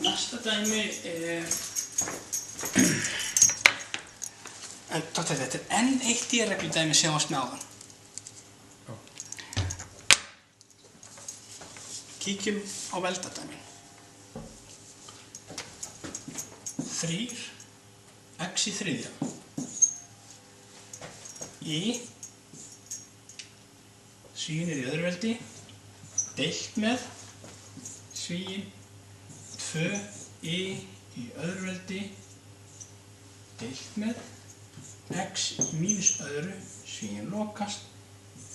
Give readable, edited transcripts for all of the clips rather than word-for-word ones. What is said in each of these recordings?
Næsta dæmi þetta enn eitt D-regludæmi sem varst með áðan. Kíkjum á veldadæmin. 3 x í þriðja í svíin í öðru veldi deilt með svíin 2 í öðru veldi deilt með x mínus öðru svíin lokast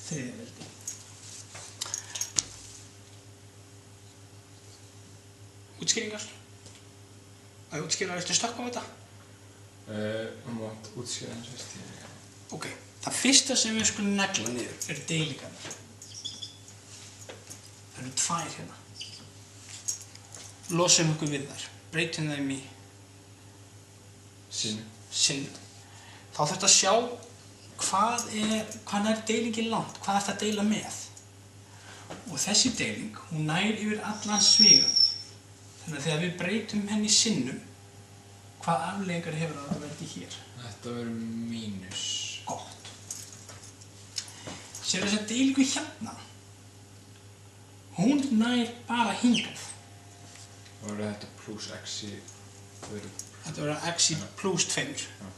þriðja veldi. Útskýringar? Að útskýra, viltu stökkva á þetta? Mátt útskýra eins og veist. Ok, það fyrsta sem við skulum negla niður eru deilingarnar. Það eru 2 hérna. Losum okkur við þær, breytum þeim í sinnum. Þá þarftu að sjá hvað nær deilingin langt, hvað þarftu að deila með. Og þessi deiling, hún nær yfir allan svigan. Þannig að þegar við breytum henni í sinnum, hvað afleiðingar hefur það að verði hér? Þetta verður mínus. Gott. Sérðu þessa deilingu hérna? Hún nær bara hingað. Það verður þetta pluss x í öðru. Þetta verður x í pluss 2. Já.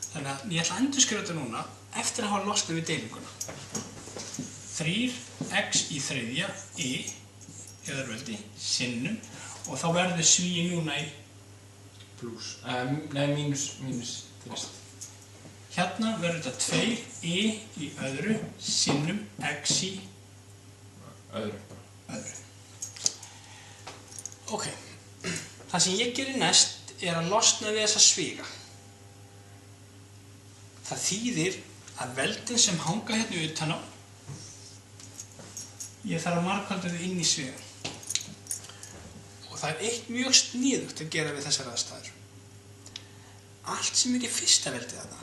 Þannig að ég ætla að endurskrifa þetta núna eftir að hafa losnað við deilinguna. 3 x í þriðja í öðru veldi sinnum og þá verður svíin núna í pluss. Nei, mínus 3. Hérna verður þetta 2 í öðru sinnum x í öðru. Ok, það sem ég gerir næst er að losna við þessa sviga. Það þýðir að veldin sem hanga hérna utan á, ég þarf að margfalda þau inn í svigan. Og það er eitt mjög sniðugt að gera við þessar aðstæður. Allt sem er í fyrsta veldi þarna,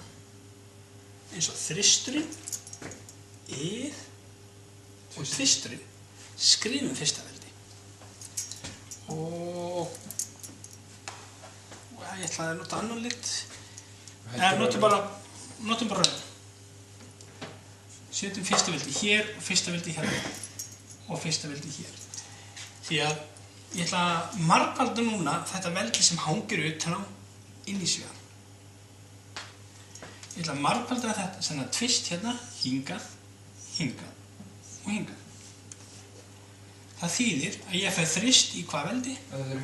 eins og þristurinn, og þristurinn, skrifum fyrsta veldi. Og ég ætlaði að nota annan lit. Notum bara rauðan. Setjum fyrsta veldi hér og fyrsta veldi hérna. Og fyrsta veldi hér. Því að ég ætla að margfalda núna þetta veldi sem hangir utan á inn í svigan. Ég ætla að margfalda þetta sem að tvist hérna, hingað og hingað. Það þýðir að ég fæ þrist í hvað veldi? Öðru.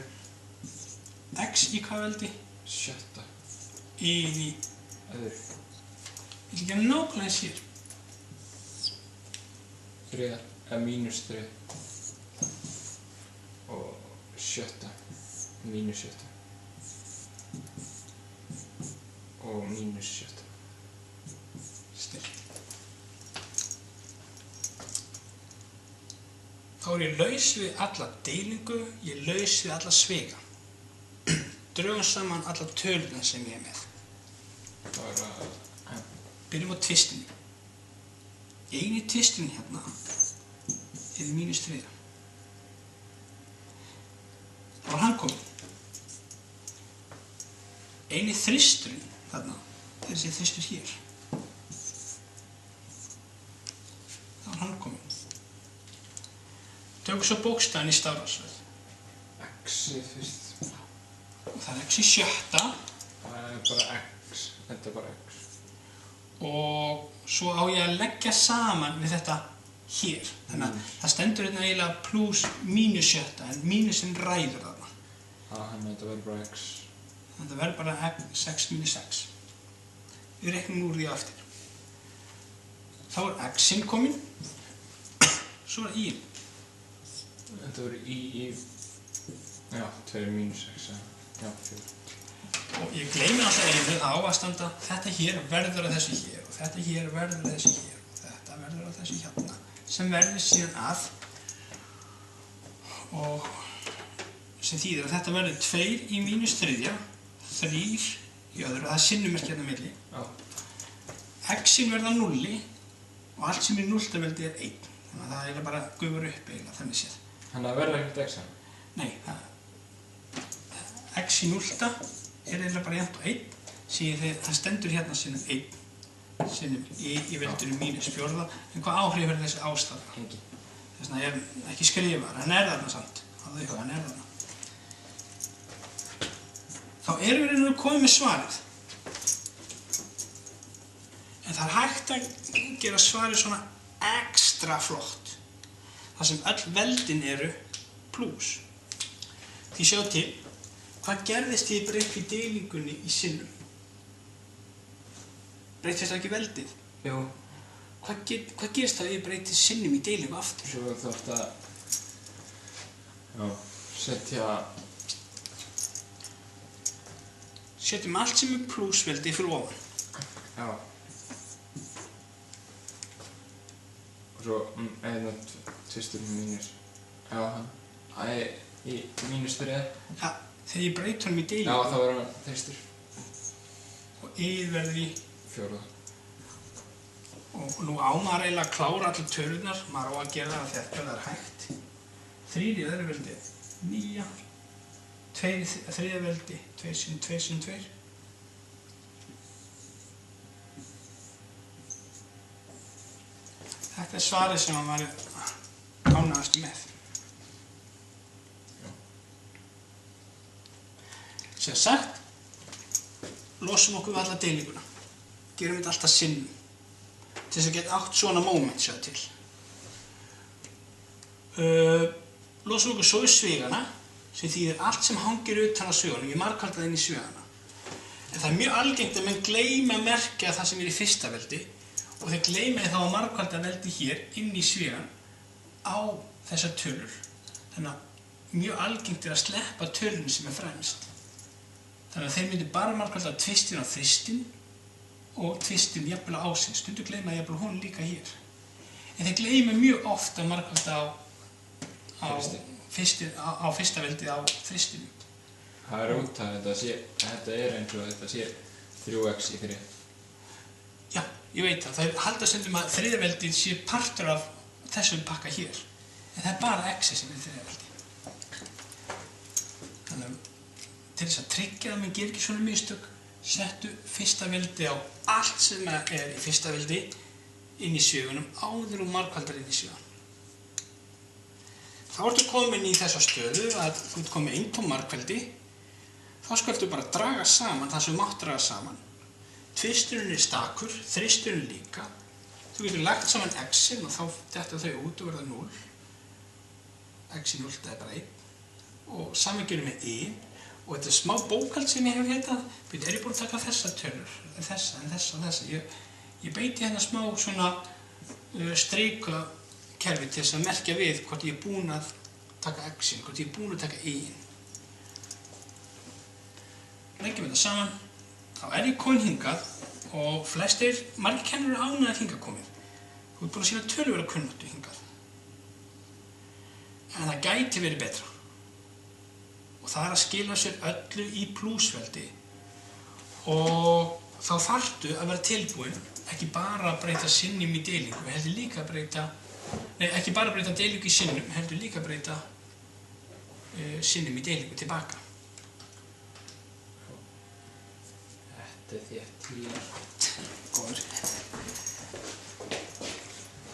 X í hvað veldi? 7. Í öðru. Ég ætla að gera nákvæmlega eins hér. 3, mínus 3. Og 7. Mínus 7. Og mínus 7. Still. Þá er ég laus við alla deilingu, ég er laus við alla sviga. Drögum saman alla tölurna sem ég er með. Byrjum á tvistinni. Eini tvistinni hérna er mínus 3. Þá er hann kominn. Eini þristurinn þarna er þessi þristur hér. Þá er hann kominn. Tökum svo bókstafinn í stafrófsröð. X fyrst. Og það er x í 7. Það er bara x. Þetta er bara x. Og svo á ég að leggja saman við þetta hér. Þannig að það stendur hérna eiginlega pluss mínus 7 en mínusinn ræður þarna. Þannig að þetta verður bara x. Þetta verður bara 6 mínus 6. Við reiknum úr því aftur. Þá er x-inn kominn. Svo er y-inn. Þetta verður í... Já, 2 mínus 6. Já, 4. Og ég gleymi alltaf einu á að standa þetta hér verður að þessu hér og þetta hér verður að þessu hér og þetta verður að þessu hérna sem verður síðan að og sem þýðir að þetta verður 2 í mínus 3, 3 í öðru, það er sinnumerki hérna milli. X-inn verða 0 og allt sem er 0 veldi er 1. Þannig að það er bara gufur upp eiginlega þannig séð. Þannig að verður ekkert x-a? Nei, x í 0 er eiginlega bara jafnt á 1, síðan þegar það stendur hérna sinnum 1 sinnum í veldinu mínus 4, en hvað áhrif er þessi ástæða? Engin. Þess vegna er ekki skrifar, hann er þarna samt, hann er þarna. Þá erum við reyna að koma með svarið. En það er hægt að gera svarið svona ekstra flott, þar sem öll veldin eru plús. Því sjá til, hvað gerðist því ég breytti deilingunni í sinnum? Breytist það ekki veldið? Jú. Hvað gerist það ef ég breyti sinnum í deilingu aftur? Svo þarf það setja... Setjum allt sem er plúsveldi fyrir ofan. Já. Og svo, tvistur mínus. Já, í mínus 3. Ja, þegar ég breyti honum í deilingu. Já, þá verður hann tvistur. Og yfir verður í 4. Og nú á maður eiginlega að klára allir tölurnar, maður á að gera það þegar það er hægt. 3 í öðru veldi, 9, 2 í þriðja veldi, 2 sinnum 2 sinnum 2. Þetta er svarið sem maður var ánægðastur með. Sem sagt, losum okkur við alla deilinguna. Gerum þetta alltaf sinnum. Til þess að geta átt svona moment sjá til. Losum okkur svo í svigana, sem þýðir allt sem hangir utan á sviganum, ég margfalda það inn í svigana. En það er mjög algengt að menn gleyma að merkja það sem er í fyrsta veldi og þeir gleyma þá að margfalda veldi hér inn í svigan á þessar tölur. Þannig að mjög algengt er að sleppa tölunum sem er fremst. Þannig að þeir myndi bara margfalda tvistin á þristin og tvistin jafnvel á ásinn, stundum gleyma jafnvel hún líka hér. En þeir gleyma mjög ofta margfalda á fyrsta veldið á þristinu. Það er út að þetta er eins og þetta sé 3x í 3. Já, ég veit það. Það halda stundum að þriðja veldið sé partur af þessum pakka hér. En það er bara x sem er þriðja veldið. Þannig að til þess að tryggja að menn gerir ekki svona mistök, settu fyrsta veldi á allt sem er í fyrsta veldi inn í svigunum áður og margfaldar inn í svigan. Þá ertu komin í þessa stöðu að þú ert komin með eintóm margfeldi, þá skaltu bara draga saman það sem mátt draga saman. Tvisturinn er stakur, þristurinn líka. Þú getur lagt saman x-in og þá detta þau út og verða 0. X í 0 er bara 1. Og saman gerum við y. Og þetta er smá bókald sem ég hef heitað. Er ég búin að taka þessa tölur? Þessa, en þessa og þessa. Ég beiti hérna smá svona strikakerfi til þess að merkja við hvort ég er búinn að taka x-in, hvort ég er búinn að taka y-in. Leggjum þetta saman. Þá er ég komin hingað og margir kennarar eru ánægðir hingað komið. Þú ert búinn að sýna töluverða kunnáttu hingað. En það gæti verið betra. Og það er að skila sér öllu í plúsveldi. Og þá þarftu að vera tilbúin, ekki bara að breyta sinnum í deilingu, heldur líka að breyta, ekki bara að breyta deilingu í sinnum, heldur líka að breyta sinnum í deilingu tilbaka. Þetta er þétt. Góður.